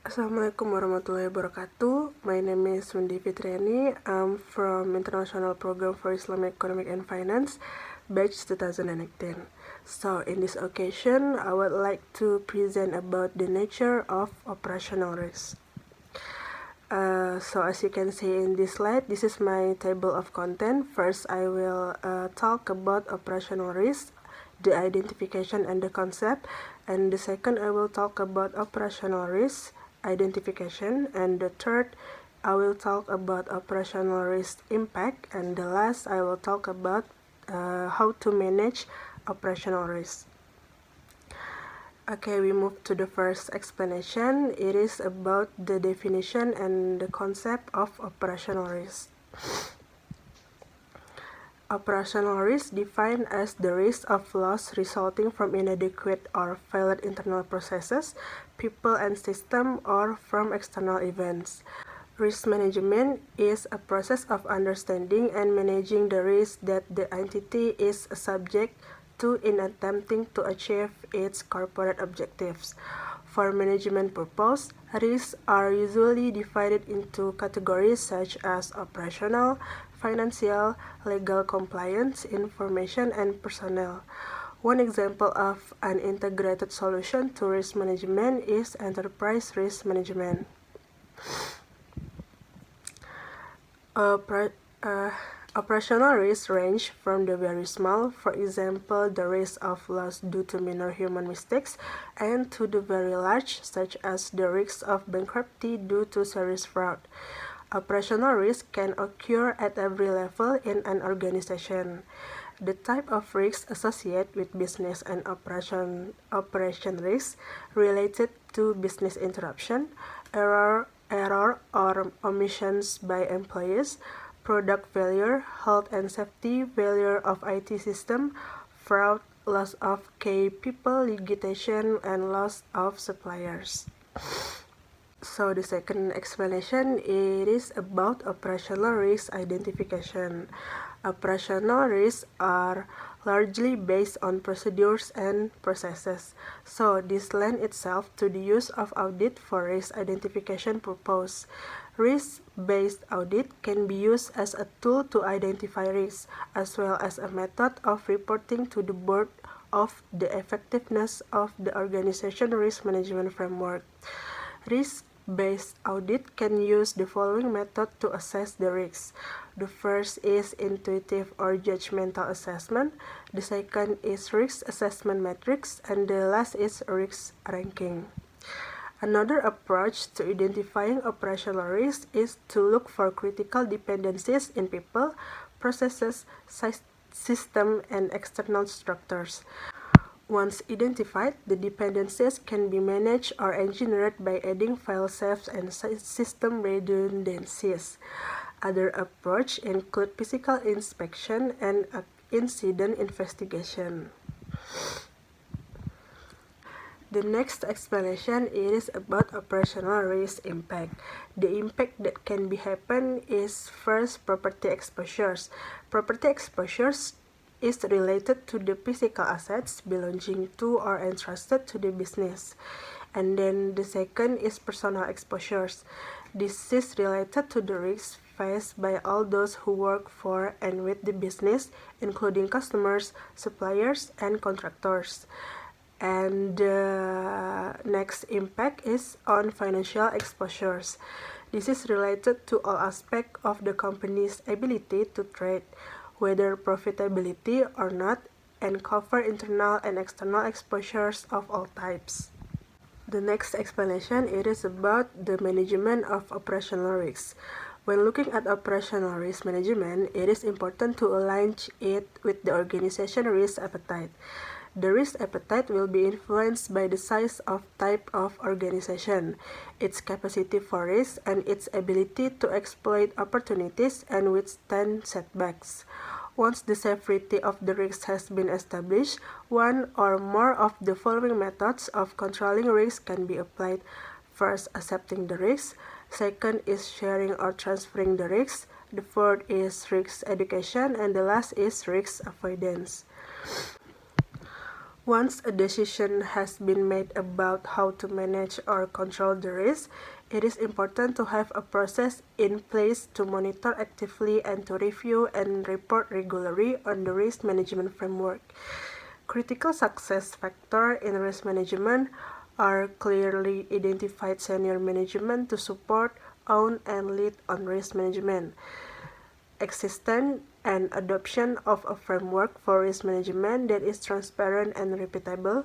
Assalamualaikum warahmatullahi wabarakatuh. My name is Windy Fitriani. I'm from International Program for Islamic Economic and Finance, batch 2018. So in this occasion, I would like to present about the nature of operational risk. So as you can see in this slide, this is my table of content. First, I will talk about operational risk, the identification and the concept. And the second, I will talk about operational risk, identification. And the third, I will talk about operational risk impact. And the last, I will talk about how to manage operational risk. Okay, we move to the first explanation. It is about the definition and the concept of operational risk. Operational risk defined as the risk of loss resulting from inadequate or failed internal processes, people and system, or from external events. Risk management is a process of understanding and managing the risk that the entity is subject to in attempting to achieve its corporate objectives. For management purposes, risks are usually divided into categories such as operational, financial, legal compliance, information, and personnel. One example of an integrated solution to risk management is enterprise risk management. Operational risks range from the very small, for example, the risk of loss due to minor human mistakes, and to the very large, such as the risk of bankruptcy due to serious fraud. Operational risk can occur at every level in an organization. The type of risks associated with business and operation risks related to business interruption, error or omissions by employees, product failure, health and safety, failure of IT system, fraud, loss of key people, litigation, and loss of suppliers. So the second explanation, it is about operational risk identification. Operational risks are largely based on procedures and processes. So this lends itself to the use of audit for risk identification purpose. Risk-based audit can be used as a tool to identify risks, as well as a method of reporting to the board of the effectiveness of the organization risk management framework. Risk-based audit can use the following method to assess the risks. The first is intuitive or judgmental assessment. The second is risk assessment matrix, and the last is risk ranking. Another approach to identifying operational risks is to look for critical dependencies in people, processes, systems, and external structures. Once identified, the dependencies can be managed or engineered by adding file safes and system redundancies. Other approaches include physical inspection and incident investigation. The next explanation is about operational risk impact. The impact that can be happen is first property exposures. Property exposures is related to the physical assets belonging to or entrusted to the business. And then the second is personal exposures. This is related to the risks faced by all those who work for and with the business, including customers, suppliers, and contractors. And the next impact is on financial exposures. This is related to all aspects of the company's ability to trade, whether profitability or not, and cover internal and external exposures of all types. The next explanation, it is about the management of operational risks. When looking at operational risk management, it is important to align it with the organization risk appetite. The risk appetite will be influenced by the size of type of organization, its capacity for risk, and its ability to exploit opportunities and withstand setbacks. Once the severity of the risk has been established, one or more of the following methods of controlling risk can be applied. First, accepting the risk. Second is sharing or transferring the risk. The third is risk education, and the last is risk avoidance. Once a decision has been made about how to manage or control the risk, it is important to have a process in place to monitor actively and to review and report regularly on the risk management framework. Critical success factors in risk management are clearly identified senior management to support, own, and lead on risk management. Existence and adoption of a framework for risk management that is transparent and repeatable.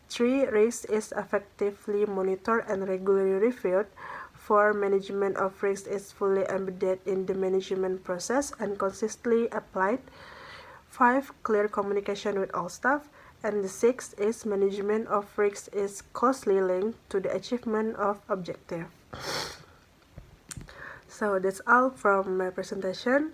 3. Risk is effectively monitored and regularly reviewed. 4. Management of risk is fully embedded in the management process and consistently applied. 5. Clear communication with all staff. And the 6 is management of risk is closely linked to the achievement of objectives. So that's all from my presentation.